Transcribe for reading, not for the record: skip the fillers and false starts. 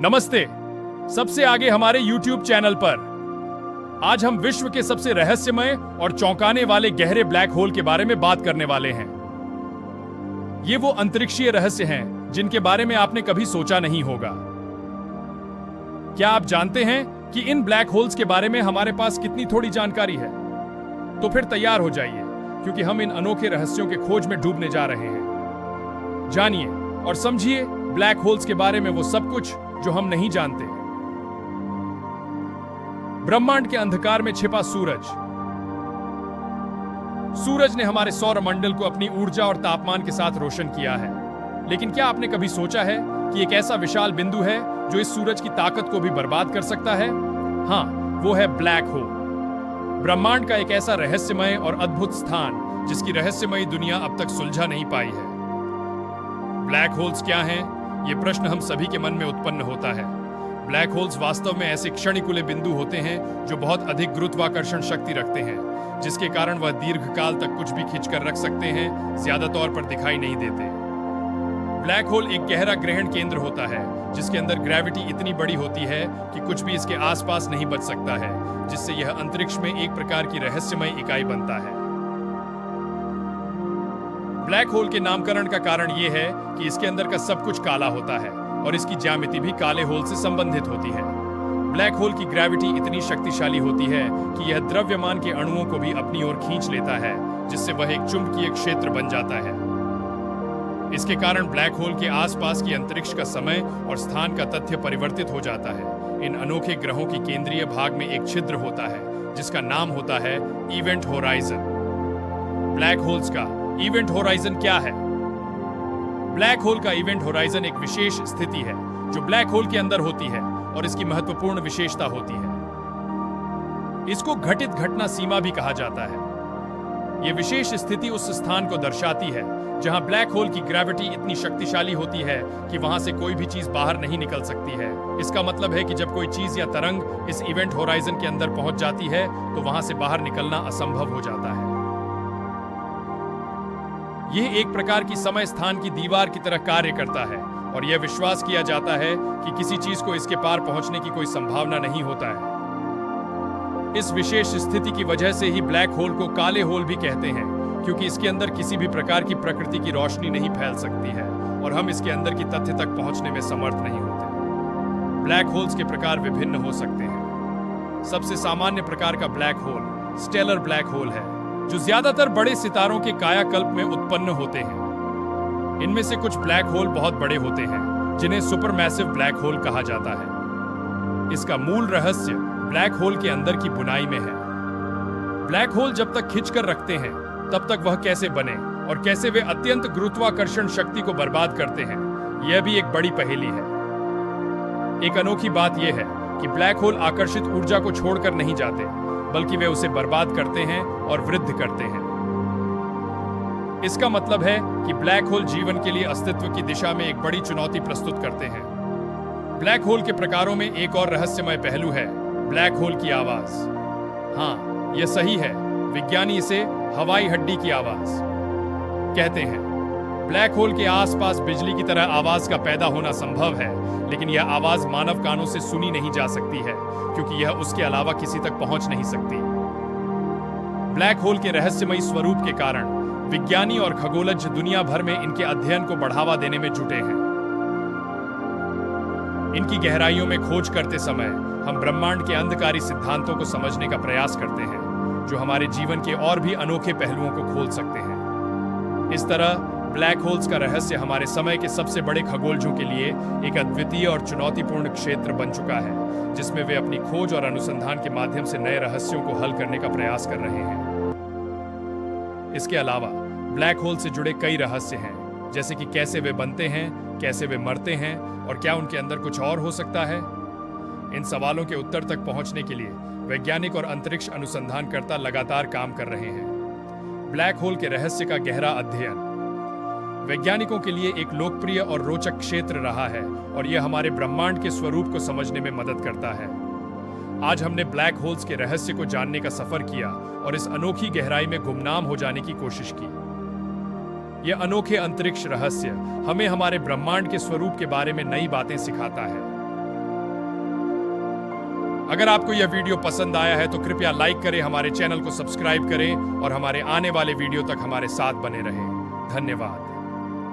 नमस्ते। सबसे आगे हमारे YouTube चैनल पर आज हम विश्व के सबसे रहस्यमय और चौंकाने वाले गहरे ब्लैक होल के बारे में बात करने वाले हैं। ये वो अंतरिक्षीय रहस्य हैं जिनके बारे में आपने कभी सोचा नहीं होगा। क्या आप जानते हैं कि इन ब्लैक होल्स के बारे में हमारे पास कितनी थोड़ी जानकारी है? तो फिर तैयार हो जाइए, क्योंकि हम इन अनोखे रहस्यों के खोज में डूबने जा रहे हैं। जानिए और समझिए ब्लैक होल्स के बारे में वो सब कुछ जो हम नहीं जानते। ब्रह्मांड के अंधकार में छिपा सूरज। सूरज ने हमारे सौर मंडल को अपनी ऊर्जा और तापमान के साथ रोशन किया है, लेकिन क्या आपने कभी सोचा है कि एक ऐसा विशाल बिंदु है जो इस सूरज की ताकत को भी बर्बाद कर सकता है? हाँ, वो है ब्लैक होल। ब्रह्मांड का एक ऐसा रहस्यमय और अद्भुत स्थान जिसकी रहस्यमयी दुनिया अब तक सुलझा नहीं पाई है। ब्लैक होल्स क्या हैं? ये प्रश्न हम सभी के मन में उत्पन्न होता है। ब्लैक होल्स वास्तव में ऐसे क्षणिकुले बिंदु होते हैं जो बहुत अधिक गुरुत्वाकर्षण शक्ति रखते हैं, जिसके कारण वह दीर्घकाल तक कुछ भी खींचकर रख सकते हैं, ज्यादा तौर पर दिखाई नहीं देते। ब्लैक होल एक गहरा ग्रहण केंद्र होता है जिसके अंदर ग्रेविटी इतनी बड़ी होती है कि कुछ भी इसके आसपास नहीं बच सकता है, जिससे यह अंतरिक्ष में एक प्रकार की रहस्यमय इकाई बनता है। ब्लैक होल के नामकरण का कारण यह है कि इसके अंदर का सब कुछ काला होता है और इसकी ज्यामिति भी काले होल से संबंधित होती है। ब्लैक होल की ग्रेविटी इतनी शक्तिशाली होती है कि यह द्रव्यमान के अणुओं को भी अपनी ओर खींच लेता है, जिससे वह एक चुंबकीय क्षेत्र बन जाता है। इसके कारण ब्लैक होल के आसपास की अंतरिक्ष का समय और स्थान का तथ्य परिवर्तित हो जाता है। इन अनोखे ग्रहों की केंद्रीय भाग में एक छिद्र होता है जिसका नाम होता है इवेंट होराइजन। ब्लैक होल्स का इवेंट होराइजन क्या है? ब्लैक होल का इवेंट होराइजन एक विशेष स्थिति है जो ब्लैक होल के अंदर होती है और इसकी महत्वपूर्ण विशेषता होती है। इसको घटित घटना सीमा भी कहा जाता है। यह विशेष स्थिति उस स्थान को दर्शाती है जहां ब्लैक होल की ग्रेविटी इतनी शक्तिशाली होती है कि वहां से कोई भी चीज बाहर नहीं निकल सकती है। इसका मतलब है कि जब कोई चीज या तरंग इस इवेंट होराइजन के अंदर पहुंच जाती है तो वहां से बाहर निकलना असंभव हो जाता है। यह एक प्रकार की समय स्थान की दीवार की तरह कार्य करता है और यह विश्वास किया जाता है कि किसी चीज को इसके पार पहुंचने की कोई संभावना नहीं होता है। इस विशेष स्थिति की वजह से ही ब्लैक होल को काले होल भी कहते हैं, क्योंकि इसके अंदर किसी भी प्रकार की प्रकृति की रोशनी नहीं फैल सकती है और हम इसके अंदर की तथ्य तक पहुंचने में समर्थ नहीं होते। ब्लैक होल्स के प्रकार विभिन्न हो सकते हैं। सबसे सामान्य प्रकार का black hole stellar black hole है, जो ज्यादातर बड़े सितारों के कायाकल्प में उत्पन्न होते हैं। इनमें से कुछ ब्लैक होल बहुत बड़े होते हैं, जिन्हें सुपरमैसिव ब्लैक होल कहा जाता है। इसका मूल रहस्य ब्लैक होल के अंदर की बुनाई में है। ब्लैक होल जब तक खींचकर रखते हैं तब तक वह कैसे बने और कैसे वे अत्यंत गुरुत्वाकर्षण शक्ति को बर्बाद करते हैं, यह भी एक बड़ी पहेली है। एक अनोखी बात यह है कि ब्लैक होल आकर्षित ऊर्जा को छोड़कर नहीं जाते, बल्कि वे उसे बर्बाद करते हैं और वृद्धि करते हैं। इसका मतलब है कि ब्लैक होल जीवन के लिए अस्तित्व की दिशा में एक बड़ी चुनौती प्रस्तुत करते हैं। ब्लैक होल के प्रकारों में एक और रहस्यमय पहलू है ब्लैक होल की आवाज। हाँ, यह सही है, विज्ञानी इसे हवाई हड्डी की आवाज कहते हैं। ब्लैक होल के आसपास बिजली की तरह आवाज का पैदा होना संभव है, लेकिन यह आवाज मानव कानों से सुनी नहीं जा सकती है, क्योंकि यह उसके अलावा किसी तक पहुंच नहीं सकती। ब्लैक होल के रहस्यमयी स्वरूप के कारण विज्ञानी और खगोलज्ञ दुनिया भर में इनके अध्ययन को बढ़ावा देने में जुटे हैं। इनकी गहराइयों में खोज करते समय हम ब्रह्मांड के अंधकारी सिद्धांतों को समझने का प्रयास करते हैं, जो हमारे जीवन के और भी अनोखे पहलुओं को खोल सकते हैं। इस तरह ब्लैक होल्स का रहस्य हमारे समय के सबसे बड़े खगोलजों के लिए एक अद्वितीय और चुनौतीपूर्ण क्षेत्र बन चुका है, जिसमें वे अपनी खोज और अनुसंधान के माध्यम से नए रहस्यों को हल करने का प्रयास कर रहे हैं। इसके अलावा ब्लैक होल से जुड़े कई रहस्य हैं, जैसे कि कैसे वे बनते हैं, कैसे वे मरते हैं और क्या उनके अंदर कुछ और हो सकता है। इन सवालों के उत्तर तक पहुंचने के लिए वैज्ञानिक और अंतरिक्ष अनुसंधानकर्ता लगातार काम कर रहे हैं। ब्लैक होल के रहस्य का गहरा अध्ययन वैज्ञानिकों के लिए एक लोकप्रिय और रोचक क्षेत्र रहा है और यह हमारे ब्रह्मांड के स्वरूप को समझने में मदद करता है। आज हमने ब्लैक होल्स के रहस्य को जानने का सफर किया और इस अनोखी गहराई में गुमनाम हो जाने की कोशिश की। यह अनोखे अंतरिक्ष रहस्य हमें हमारे ब्रह्मांड के स्वरूप के बारे में नई बातें सिखाता है। अगर आपको यह वीडियो पसंद आया है तो कृपया लाइक करें, हमारे चैनल को सब्सक्राइब करें और हमारे आने वाले वीडियो तक हमारे साथ बने रहें। धन्यवाद।